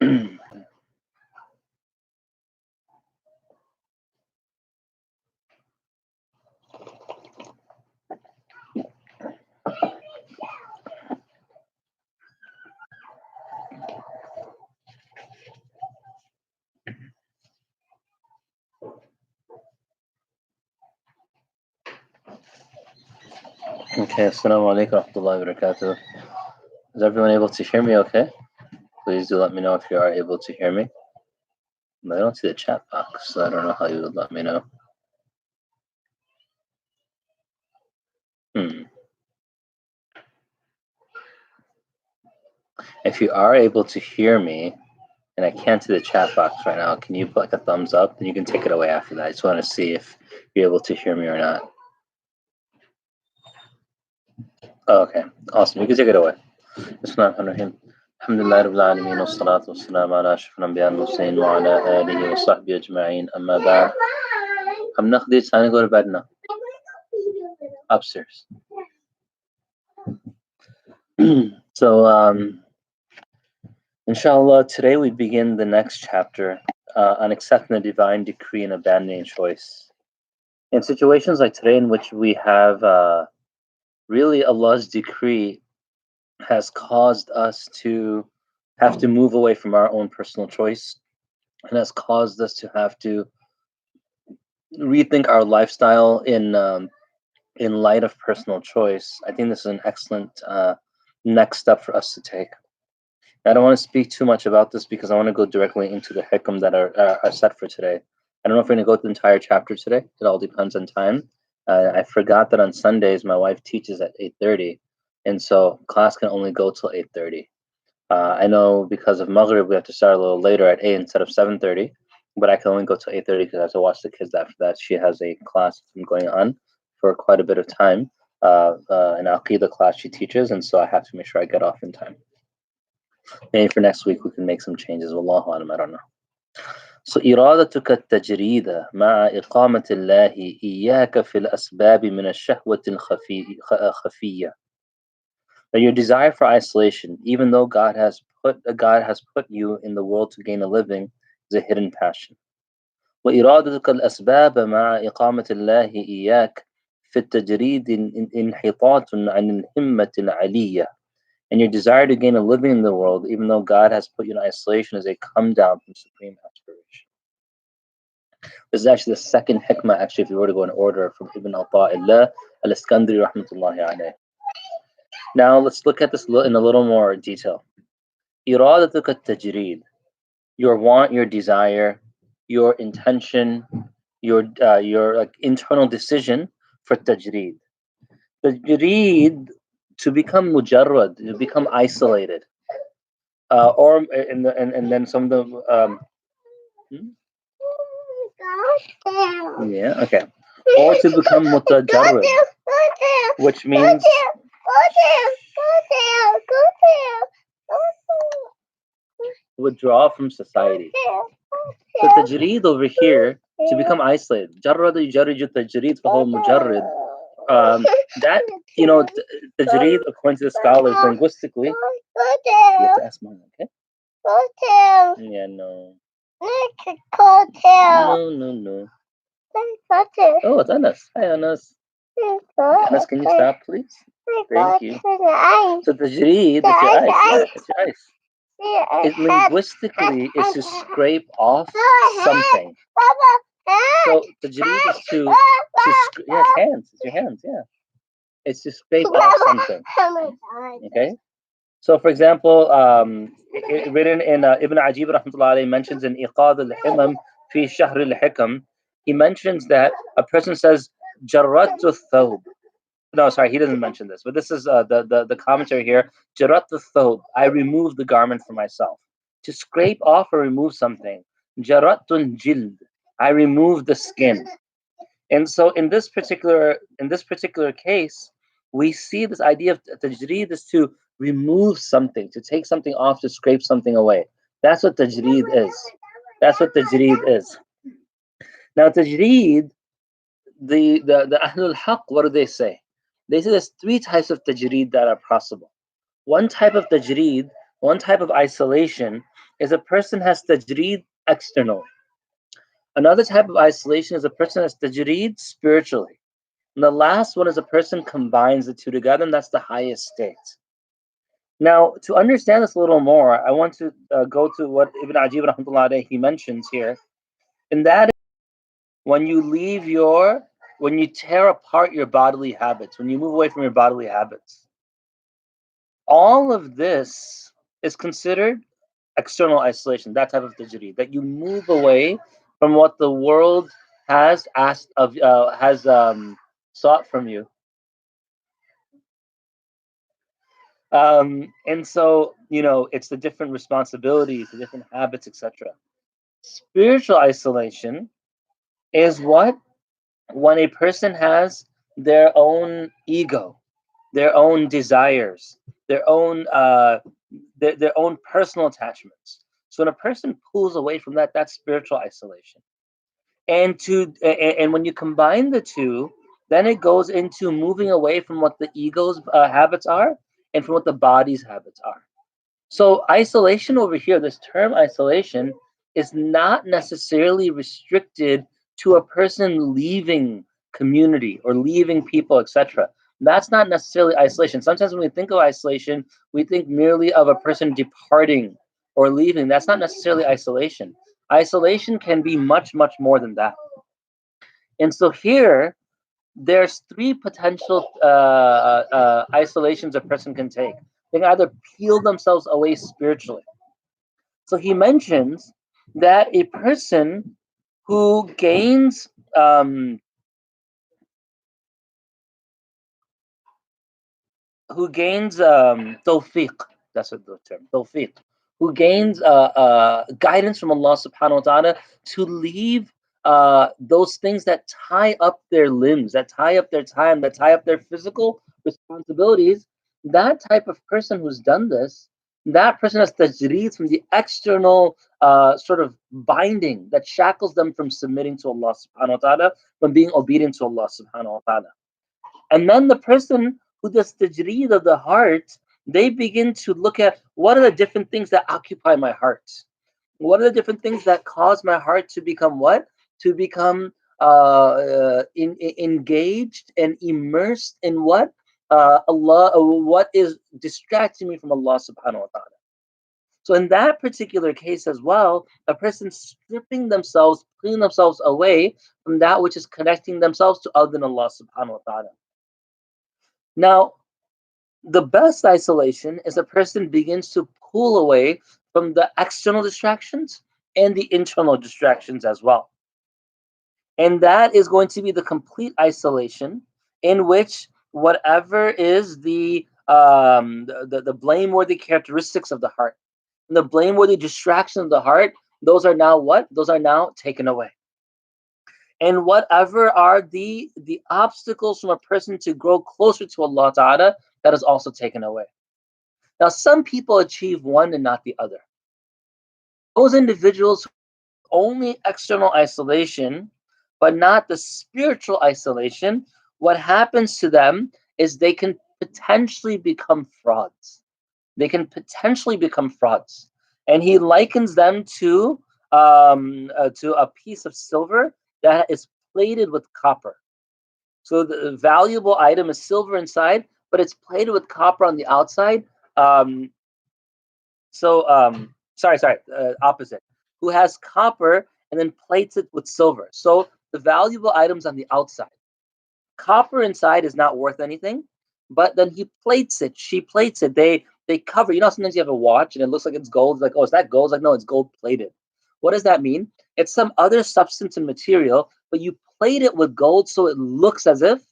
Okay, assalamu alaikum wa rahmatullahi wa barakatuh. Is everyone able to hear me okay? Please do let me know if you are able to hear me. I don't see the chat box, so I don't know how you would let me know. If you are able to hear me, and I can't see the chat box right now, can you put like a thumbs up? Then you can take it away after that. I just want to see if you're able to hear me or not. Oh, okay, awesome. You can take it away. Bismillahirrahmanirrahim. Alhamdulillah Rabbil Alameen wa salatu wa salam ala ashrafil anbiya wal mursalin wa ala alihi wa sahbihi ajma'in amma ba'd. I'm not trying to go to bed now. Upstairs. So, inshallah, today we begin the next chapter on accepting the divine decree and abandoning choice. In situations like today, in which we have really Allah's decree has caused us to have to move away from our own personal choice, and has caused us to have to rethink our lifestyle in light of personal choice. I think this is an excellent next step for us to take. I don't want to speak too much about this because I want to go directly into the hikam that are set for today. I don't know if we're going to go through the entire chapter today. It all depends on time. I forgot that on Sundays my wife teaches at 8:30, and so class can only go till 8:30. I know because of Maghrib we have to start a little later at 8 instead of 7:30, but I can only go till 8:30 because I have to watch the kids after that. She has a class going on for quite a bit of time, an Aqidah class she teaches, and so I have to make sure I get off in time. Maybe for next week we can make some changes. Wallahu alam, I don't know. So إرادتك التجريد مع إقامة الله إياك في الأسباب من الشهوة الخفية. That your desire for isolation, even though God has put you in the world to gain a living, is a hidden passion. وإرادتك الأسباب مع إقامة الله إياك في التجريد انحطاط عن الهمة العلية. And your desire to gain a living in the world, even though God has put you in isolation, is a come down from supreme aspiration. This is actually the second hikmah, actually, if you were to go in order, from Ibn Ata'illah al-Iskandari rahmatullahi alayh. Now let's look at this in a little more detail. إرادتك التجريد, your want, your desire, your intention, your like internal decision for tajreed. Tajreed, to become mujarrad, to become isolated, and then some of the yeah, okay, or to become mutajarrad, which means withdraw from society. So tajreed over here, to become isolated. Jarrad yujarriju tajreed fahuwa mujarrid. That, tajreed, according to the scholars, linguistically, you have to ask mom, okay? Yeah, no. No. Oh, it's Anas. Hi, Anas. Anas, can you stop, please? Thank you. So tajreed, it's your eyes. Yeah, it's your eyes. It linguistically is to scrape off something. So tajreed is to yeah, hands. It's your hands. Yeah, it's to scrape off something. Okay. So, for example, written in Ibn Ajib rahmatullah alayhi mentions in Iqad al-Himam fi Shahr al-Hikam, he mentions that a person says Jarratu thawb. No, sorry, he doesn't mention this, but this is the commentary here. Jarratu thawb, I removed the garment for myself. To scrape off or remove something. Jarratun jild, I removed the skin. And so in this particular case, we see this idea of tajreed is to remove something, to take something off, to scrape something away. That's what tajreed is. Now tajreed, the Ahlul Haqq, what do they say? They say there's three types of tajreed that are possible. One type of tajreed, one type of isolation, is a person has tajreed external. Another type of isolation is a person has tajreed spiritually. And the last one is a person combines the two together, and that's the highest state. Now, to understand this a little more, I want to go to what Ibn Ajib rahmatullah alayhi, he mentions here, and that is when you leave your, when you tear apart your bodily habits, when you move away from your bodily habits. All of this is considered external isolation, that type of tajri, that you move away from what the world has asked of, has sought from you. And so, it's the different responsibilities, the different habits, etc. Spiritual isolation is what? When a person has their own ego, their own desires, their own their own personal attachments. So when a person pulls away from that, that's spiritual isolation. And when you combine the two, then it goes into moving away from what the ego's habits are and from what the body's habits are. So isolation over here, this term isolation, is not necessarily restricted to a person leaving community or leaving people, etc. That's not necessarily isolation. Sometimes when we think of isolation, we think merely of a person departing or leaving. That's not necessarily isolation. Isolation can be much, much more than that. And so here, there's three potential isolations a person can take. They can either peel themselves away spiritually. So he mentions that a person who gains um, tawfiq, that's what the term, tawfiq, who gains guidance from Allah subhanahu wa ta'ala to leave those things that tie up their limbs, that tie up their time, that tie up their physical responsibilities. That type of person who's done this, that person has tajreed from the external sort of binding that shackles them from submitting to Allah subhanahu wa ta'ala, from being obedient to Allah subhanahu wa ta'ala. And then the person who does tajreed of the heart, they begin to look at what are the different things that occupy my heart. What are the different things that cause my heart to become what? To become engaged and immersed in what? Allah, what is distracting me from Allah subhanahu wa ta'ala. So in that particular case as well, a person stripping themselves, pulling themselves away from that which is connecting themselves to other than Allah subhanahu wa ta'ala. Now, the best isolation is a person begins to pull away from the external distractions and the internal distractions as well. And that is going to be the complete isolation in which whatever is the blameworthy characteristics of the heart and the blameworthy distraction of the heart, those are now what? Those are now taken away. And whatever are the obstacles from a person to grow closer to Allah Ta'ala, that is also taken away. Now, some people achieve one and not the other. Those individuals only external isolation, but not the spiritual isolation, what happens to them is they can potentially become frauds. They can potentially become frauds. And he likens them to a piece of silver that is plated with copper. So the valuable item is silver inside, but it's plated with copper on the outside. Um, opposite, who has copper and then plates it with silver. So the valuable items on the outside. Copper inside is not worth anything, but then he plates it. She plates it. They cover. Sometimes you have a watch and it looks like it's gold. It's like, oh, is that gold? It's like, no, it's gold plated. What does that mean? It's some other substance and material, but you plate it with gold so it looks as if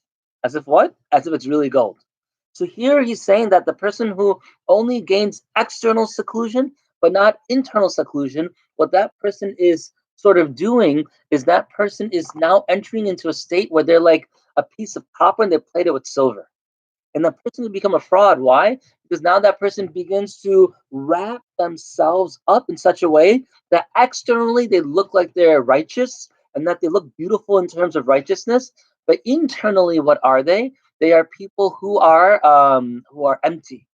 what? As if it's really gold. So here he's saying that the person who only gains external seclusion but not internal seclusion, what that person is sort of doing is that person is now entering into a state where they're like a piece of copper and they plate it with silver. And the person will become a fraud. Why? Because now that person begins to wrap themselves up in such a way that externally they look like they're righteous and that they look beautiful in terms of righteousness. But internally, what are they? They are people who are empty,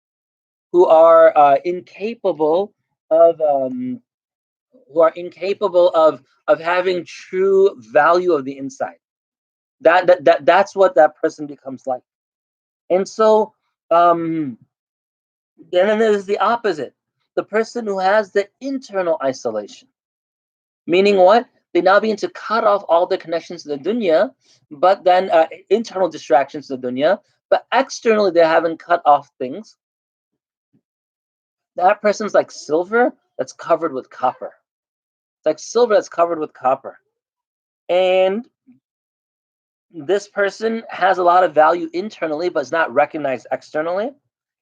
who are incapable of who are incapable of having true value of the inside. That's what that person becomes like. And so, um, then there's the opposite. The person who has the internal isolation. Meaning what? They now begin to cut off all the connections to the dunya, but then internal distractions to the dunya, but externally they haven't cut off things. That person's like silver that's covered with copper. It's like silver that's covered with copper. And this person has a lot of value internally, but is not recognized externally.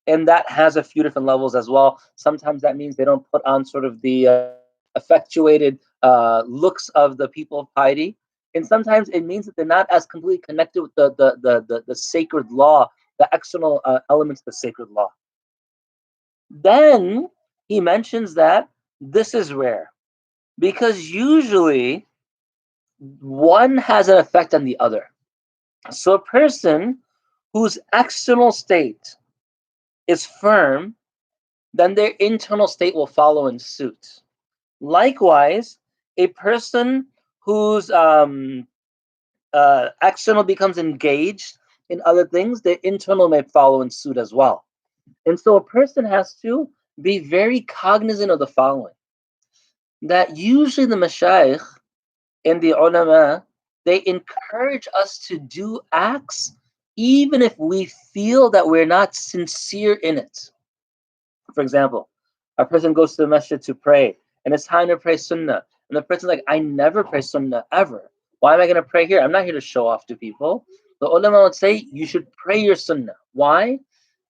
And that has a few different levels as well. Sometimes that means they don't put on sort of the effectuated looks of the people of piety. And sometimes it means that they're not as completely connected with the sacred law, the external elements of the sacred law. Then he mentions that this is rare because usually one has an effect on the other. So a person whose external state is firm, then their internal state will follow in suit. Likewise, a person whose external becomes engaged in other things, their internal may follow in suit as well. And so a person has to be very cognizant of the following, that usually the mashayikh and the ulama, they encourage us to do acts even if we feel that we're not sincere in it. For example, a person goes to the masjid to pray, and it's time to pray sunnah. And the person's like, I never pray sunnah ever. Why am I going to pray here? I'm not here to show off to people. The ulama would say you should pray your sunnah. Why?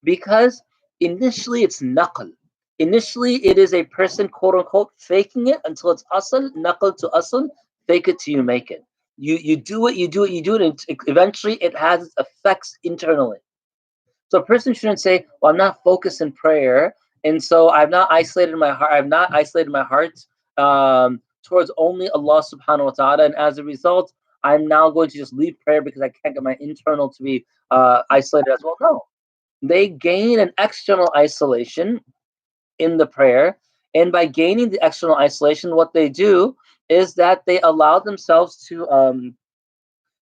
Because initially it's naql. Initially, it is a person, quote unquote, faking it until it's asl, naql to asl, fake it till you make it. You do it, you do it, you do it, and eventually it has its effects internally. So a person shouldn't say, "Well, I'm not focused in prayer, and so I've not isolated my heart. I've not isolated my heart towards only Allah Subhanahu wa Taala, and as a result, I'm now going to just leave prayer because I can't get my internal to be isolated as well." No, they gain an external isolation in the prayer, and by gaining the external isolation, what they do is that they allow themselves to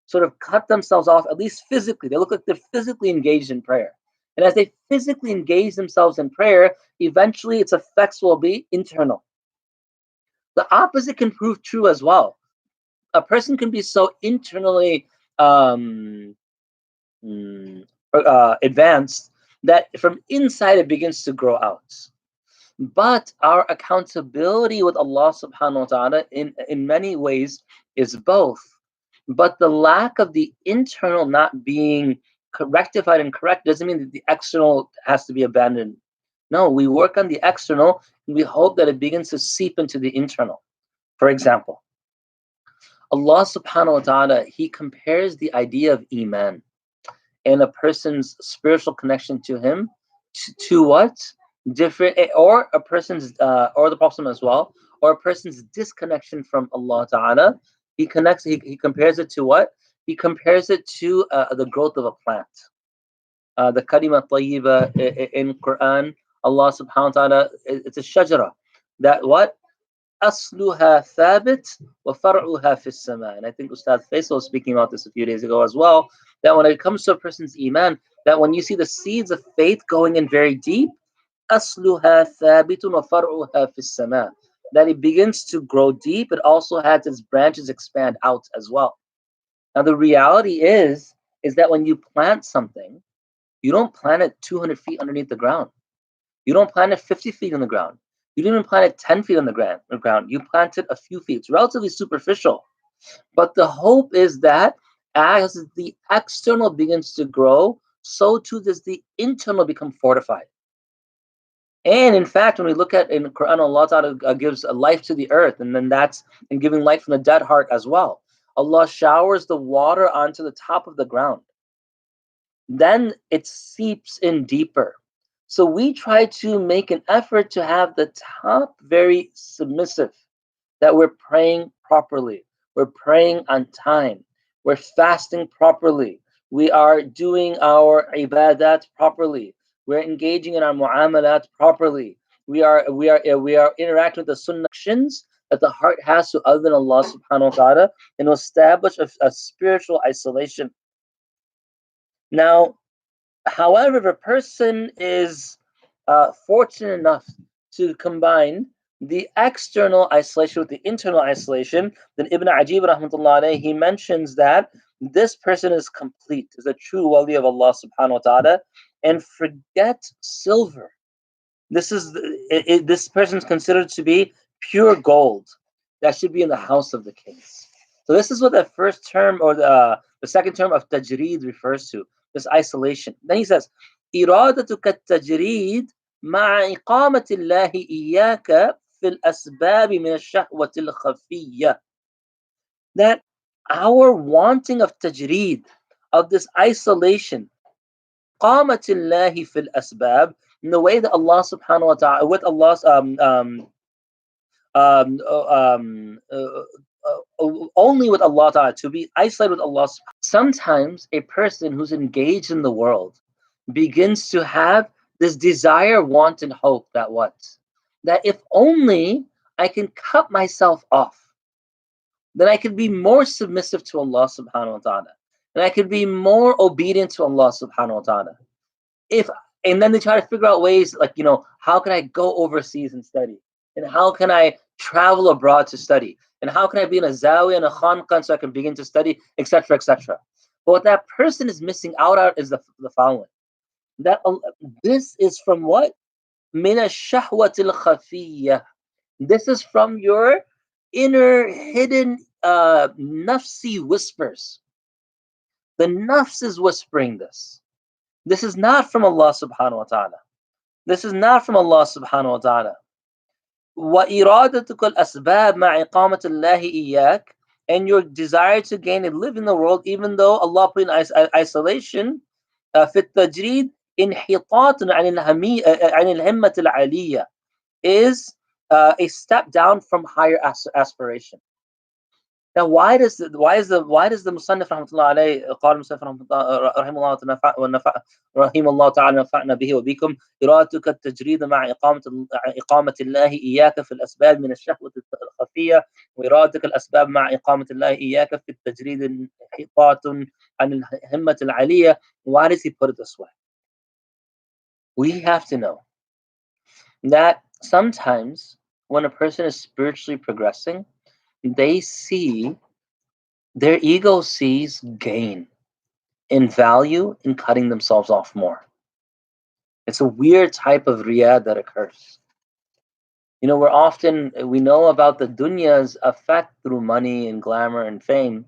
sort of cut themselves off, at least physically. They look like they're physically engaged in prayer. And as they physically engage themselves in prayer, eventually its effects will be internal. The opposite can prove true as well. A person can be so internally um, mm, advanced that from inside it begins to grow out. But our accountability with Allah subhanahu wa ta'ala in many ways is both. But the lack of the internal not being rectified and correct doesn't mean that the external has to be abandoned. No, we work on the external and we hope that it begins to seep into the internal. For example, Allah subhanahu wa ta'ala, He compares the idea of Iman and a person's spiritual connection to Him to what? Different, or a person's, or the Prophet as well, or a person's disconnection from Allah ta'ala. He compares it to what? He compares it to the growth of a plant. The kalima tayyiba in Quran, Allah subhanahu wa ta'ala, it's a shajara that what? Asluha thabit wa far'uha fis sama. And I think Ustad Faisal was speaking about this a few days ago as well, that when it comes to a person's iman, that when you see the seeds of faith going in very deep, asluha thabitun wa far'uha fis sama. That it begins to grow deep, it also has its branches expand out as well. Now the reality is that when you plant something, you don't plant it 200 feet underneath the ground. You don't plant it 50 feet on the ground. You didn't even plant it 10 feet on the ground. You planted a few feet. It's relatively superficial. But the hope is that as the external begins to grow, so too does the internal become fortified. And in fact, when we look at in Quran, Allah Ta'ala gives a life to the earth, and then that's in giving life from the dead heart as well. Allah showers the water onto the top of the ground. Then it seeps in deeper. So we try to make an effort to have the top very submissive, that we're praying properly, we're praying on time, we're fasting properly, we are doing our ibadat properly, we're engaging in our muamalat properly, we are interacting with the sunnah actions that the heart has to other than Allah subhanahu wa ta'ala, and will establish a spiritual isolation. Now, however, if a person is fortunate enough to combine the external isolation with the internal isolation, then Ibn Ajib rahmatullah alayhi, he mentions that this person is complete, is a true wali of Allah subhanahu wa ta'ala, and forget silver. This person is considered to be pure gold that should be in the house of the kings. So this is what the first term or the second term of tajreed refers to, this isolation. Then he says, إرادتك التجريد مع إقامة الله إياك في الأسباب من الشهوة الخفية. That our wanting of tajreed, of this isolation, قامة الله في الأسباب, in the way that Allah subhanahu wa ta'ala, with Allah's um, only with Allah ta'ala, to be isolated with Allah. Sometimes a person who's engaged in the world begins to have this desire, want, and hope that what? That if only I can cut myself off, then I could be more submissive to Allah subhanahu wa ta'ala. And I could be more obedient to Allah subhanahu wa ta'ala. If and then they try to figure out ways like, how can I go overseas and study, and how can I travel abroad to study, and how can I be in a zawi and a khanqah so I can begin to study, etc., etc. But what that person is missing out on is the following: that this is from what? Min ash-shahwatil khafiyya. This is from your inner hidden nafsi whispers. The nafs is whispering this. This is not from Allah subhanahu wa ta'ala. This is not from Allah subhanahu wa ta'ala. وَإِرَادَتُكَ الْأَسْبَابِ مَعْ إِقَامَةِ اللَّهِ إِيَّاكَ. And your desire to gain and live in the world, even though Allah put in isolation, في التجريد انحطاط عن الهمة العالية, is a step down from higher aspiration. Now, why does the Musannif rahmatullah alayhi قال المصنف رحمه الله رحمه الله تعالى نفعنا به وبكم إرادتك التجريد مع إقامة الله إياك في الأسباب من الشهوة الخفية وإرادتك الأسباب مع إقامة الله إياك في التجريد انحطاط عن الهمة العالية. Why does he put it this way? We have to know that sometimes when a person is spiritually progressing, their ego sees gain in value in cutting themselves off more. It's a weird type of riyad that occurs. We know about the dunya's effect through money and glamour and fame,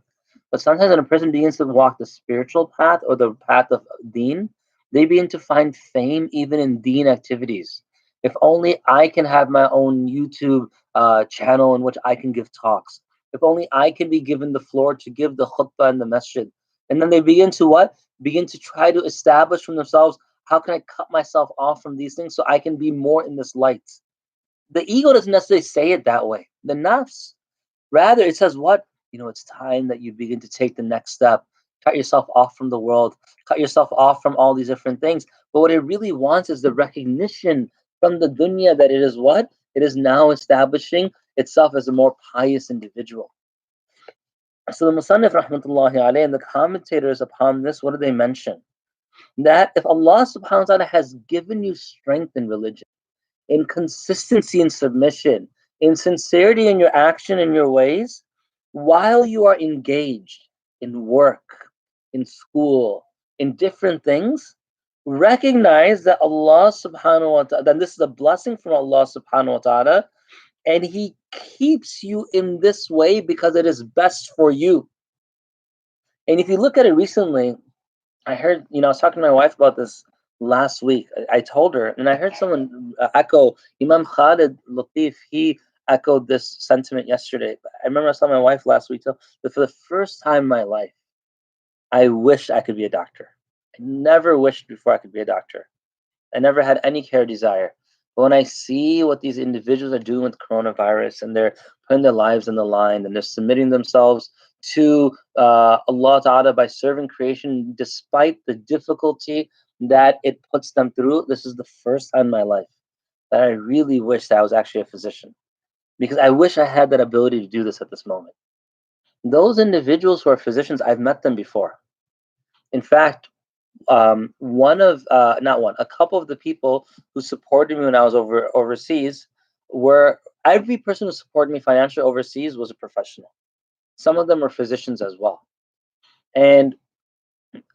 but sometimes when a person begins to walk the spiritual path or the path of deen, they begin to find fame even in deen activities. If only I can have my own YouTube channel in which I can give talks. If only I can be given the floor to give the khutbah in the masjid. And then they begin to what? Begin to try to establish from themselves, how can I cut myself off from these things so I can be more in this light? The ego doesn't necessarily say it that way. The nafs, rather, it says what? It's time that you begin to take the next step. Cut yourself off from the world. Cut yourself off from all these different things. But what it really wants is the recognition from the dunya that it is what? It is now establishing itself as a more pious individual. So the Musannif rahmatullahi alayhi and the commentators upon this, what do they mention? That if Allah subhanahu wa ta'ala has given you strength in religion, in consistency in submission, in sincerity in your action and your ways, while you are engaged in work, in school, in different things, recognize that Allah subhanahu wa ta'ala, that this is a blessing from Allah subhanahu wa ta'ala, and He keeps you in this way because it is best for you. And if you look at it recently, I heard, I was talking to my wife about this last week. I told her, and I heard someone echo, Imam Khalid Latif, he echoed this sentiment yesterday. I remember I saw my wife last week, so that for the first time in my life, I wished I could be a doctor. I never wished before I could be a doctor. I never had any care desire. But when I see what these individuals are doing with coronavirus, and they're putting their lives on the line, and they're submitting themselves to Allah Ta'ala by serving creation despite the difficulty that it puts them through, this is the first time in my life that I really wish that I was actually a physician. because I wish I had that ability to do this at this moment. Those individuals who are physicians, I've met them before. In fact, one of not one, a couple of the people who supported me when I was overseas were every person who supported me financially overseas was a professional. Some of them were physicians as well. And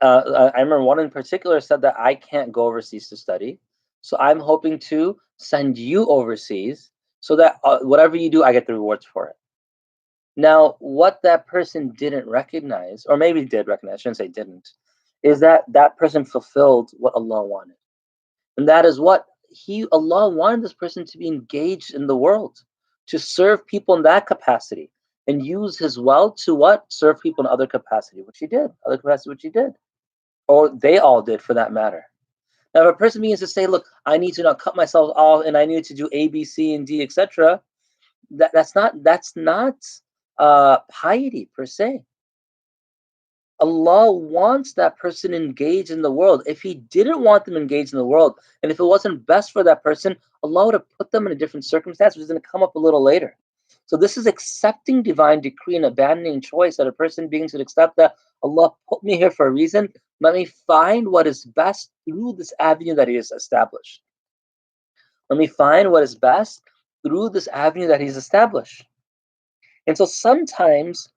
I remember one in particular said that I can't go overseas to study, so I'm hoping to send you overseas so that whatever you do, I get the rewards for it. Now, what that person didn't recognize, or maybe did recognize, I shouldn't say didn't, is that that person fulfilled what Allah wanted. And that is what Allah wanted this person to be engaged in the world, to serve people in that capacity and use his wealth to what? Serve people in other capacity, which he did, other capacity, which he did. Or they all did for that matter. Now, if a person begins to say, look, I need to not cut myself off and I need to do A, B, C, and D, etc., that's not piety per se. Allah wants that person engaged in the world. If He didn't want them engaged in the world, and if it wasn't best for that person, Allah would have put them in a different circumstance, which is going to come up a little later. So this is accepting divine decree and abandoning choice, that a person begins to accept that Allah put me here for a reason. Let me find what is best through this avenue that He has established. Let me find what is best through this avenue that He's established. And so sometimes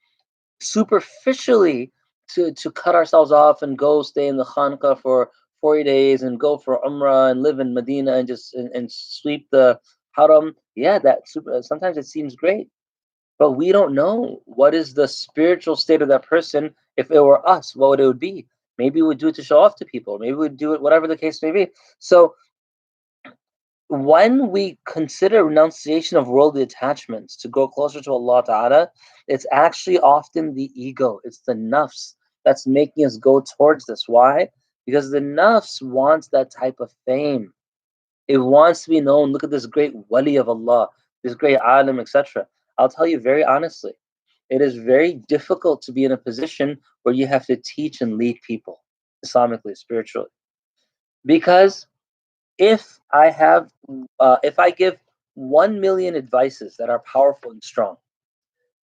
superficially to cut ourselves off and go stay in the Khanqa for 40 days and go for Umrah and live in Medina and just and sweep the Haram. Yeah, sometimes it seems great, but we don't know what is the spiritual state of that person. If it were us, what would it would be? Maybe we'd do it to show off to people. Maybe we'd do it, whatever the case may be. So when we consider renunciation of worldly attachments to go closer to Allah Ta'ala, it's actually often the ego, it's the nafs that's making us go towards this. Why? Because the nafs wants that type of fame. It wants to be known. Look at this great wali of Allah, this great alim, etc. I'll tell you very honestly, it is very difficult to be in a position where you have to teach and lead people, Islamically, spiritually. Because if I give 1 million advices that are powerful and strong,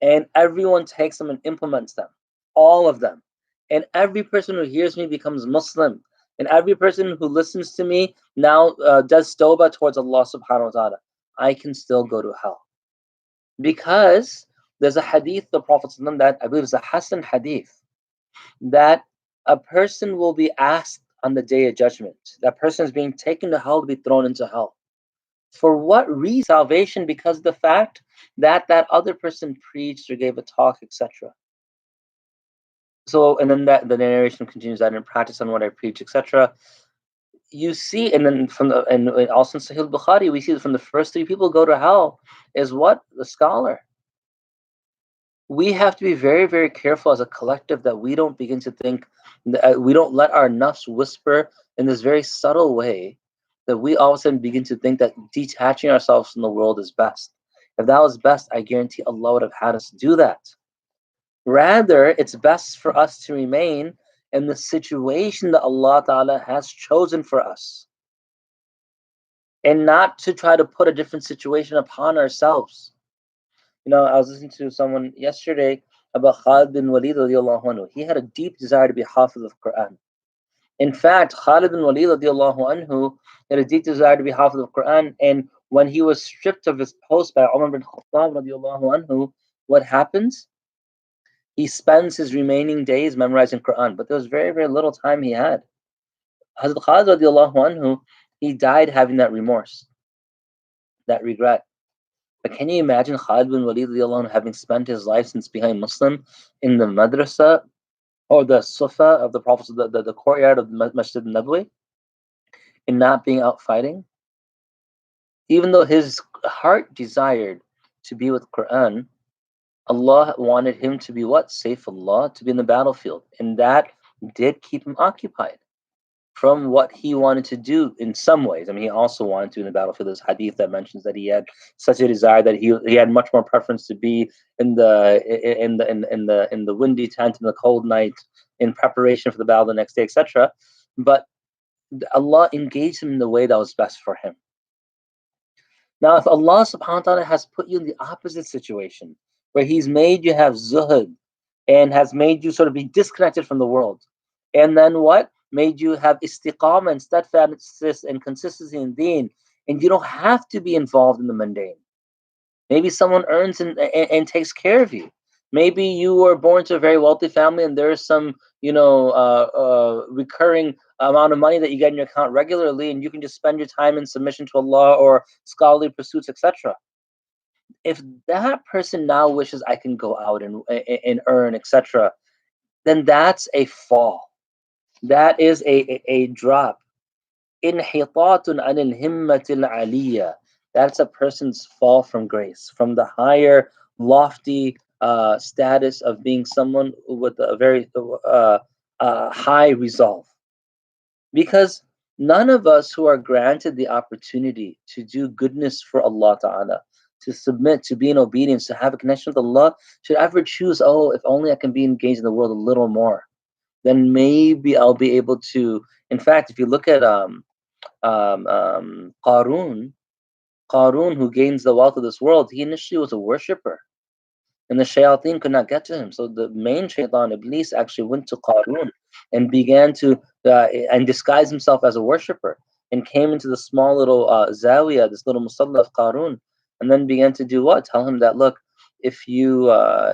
and everyone takes them and implements them, all of them, and every person who hears me becomes Muslim, and every person who listens to me now does tawbah towards Allah subhanahu wa ta'ala, I can still go to hell. Because there's a hadith, the Prophet that I believe is a Hasan hadith, that a person will be asked on the day of judgment. That person is being taken to hell to be thrown into hell. For what reason? Salvation, because the fact that that other person preached or gave a talk, etc. So, and then the narration continues, I didn't practice on what I preach, etc. You see, and then and also in Sahih Bukhari, we see that from the first three people go to hell is what? The scholar. We have to be very, very careful as a collective that we don't begin to think, we don't let our nafs whisper in this very subtle way that we all of a sudden begin to think that detaching ourselves from the world is best. If that was best, I guarantee Allah would have had us do that. Rather, it's best for us to remain in the situation that Allah Ta'ala has chosen for us and not to try to put a different situation upon ourselves. I was listening to someone yesterday about Khalid bin Walid radiallahu anhu. He had a deep desire to be Hafiz of Quran. In fact, Khalid bin Walid radiallahu anhu had a deep desire to be Hafiz of Quran, and when he was stripped of his post by Umar bin Khattab radiallahu anhu, what happens? He spends his remaining days memorizing Quran, but there was very, very little time he had. Hazrat Khalid radiallahu anhu, he died having that remorse, that regret. But can you imagine Khalid bin Walid having spent his life since becoming Muslim in the madrasa or the sufa of the Prophet, the courtyard of the Masjid Nabawi, and not being out fighting? Even though his heart desired to be with Quran, Allah wanted him to be what? Saifullah, to be in the battlefield. And that did keep him occupied from what he wanted to do in some ways. I mean, he also wanted to in the battlefield. There's hadith that mentions that he had such a desire that he had much more preference to be in the windy tent in the cold night in preparation for the battle the next day, etc. But Allah engaged him in the way that was best for him. Now, if Allah subhanahu wa ta'ala has put you in the opposite situation, where He's made you have zuhud and has made you sort of be disconnected from the world, and then what? Made you have istiqamah and steadfastness and consistency in deen, and you don't have to be involved in the mundane. Maybe someone earns and takes care of you. Maybe you were born to a very wealthy family and there's some, recurring amount of money that you get in your account regularly, and you can just spend your time in submission to Allah or scholarly pursuits, etc. If that person now wishes I can go out and earn, etc., then that's a fall. That is a drop. Inhitatun anil himmatil aliyah. That's a person's fall from grace, from the higher, lofty status of being someone with a very high resolve. Because none of us who are granted the opportunity to do goodness for Allah Ta'ala, to submit, to be in obedience, to have a connection with Allah, should ever choose, oh, if only I can be engaged in the world a little more, then maybe I'll be able to. In fact, if you look at Qarun, Qarun, who gains the wealth of this world, he initially was a worshipper, and the shayateen could not get to him. So the main shaitan, Iblis, actually went to Qarun and began to and disguise himself as a worshipper, and came into the small little zawiya, this little musalla of Qarun, and then began to do what? Tell him that, look, if you,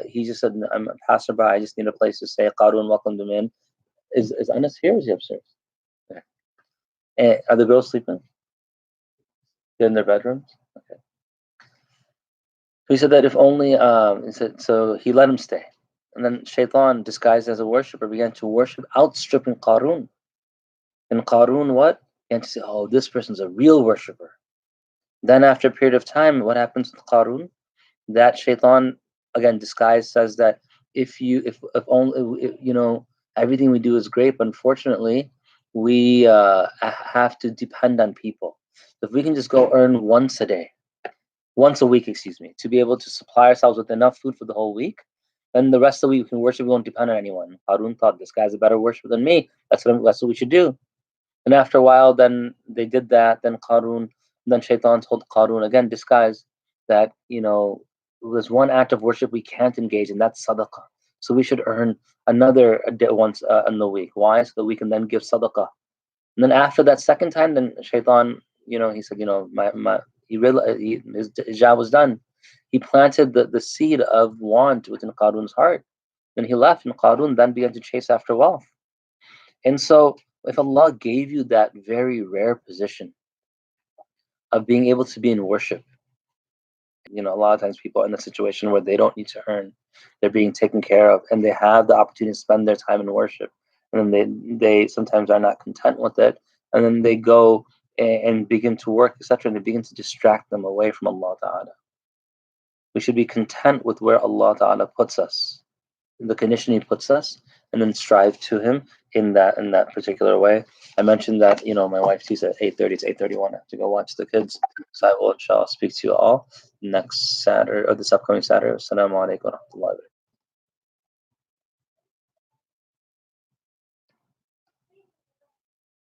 he just said, I'm a passerby, I just need a place to stay. Qarun welcomed him in. Is Anas here? Or is he upstairs? Okay. And are the girls sleeping? They're in their bedrooms? Okay. So he said that if only, he said, so he let him stay. And then Shaitan, disguised as a worshipper, began to worship, outstripping Qarun. And Qarun, what? Began to say, oh, this person's a real worshipper. Then after a period of time, what happens with Qarun? That Shaitan, again, disguised, says that if only, everything we do is great, but unfortunately, we have to depend on people. If we can just go earn once a week, excuse me, to be able to supply ourselves with enough food for the whole week. Then the rest of the week we can worship, we won't depend on anyone. Harun thought, this guy's a better worshiper than me. That's what we should do. And after a while, then they did that. Then Shaitan told Qarun, again disguised, that there's one act of worship we can't engage in, that's sadaqah. So we should earn another a day once in the week. Why? So that we can then give sadaqah. And then after that second time, then Shaitan, he said, he realized his job was done. He planted the seed of want within Qarun's heart. Then he left, and Qarun then began to chase after wealth. And so, if Allah gave you that very rare position of being able to be in worship, a lot of times people are in a situation where they don't need to earn, they're being taken care of, and they have the opportunity to spend their time in worship. And then they sometimes are not content with it, and then they go and begin to work, etc., and they begin to distract them away from Allah Ta'ala. We should be content with where Allah Ta'ala puts us, the condition He puts us, and then strive to Him in that particular way. I mentioned that my wife sees at 8:30. It's 8:31. I have to go watch the kids. So I will inshallah speak to you all next Saturday or this upcoming Saturday. Assalamu alaikum wa rahmatullahi wa barakatuh.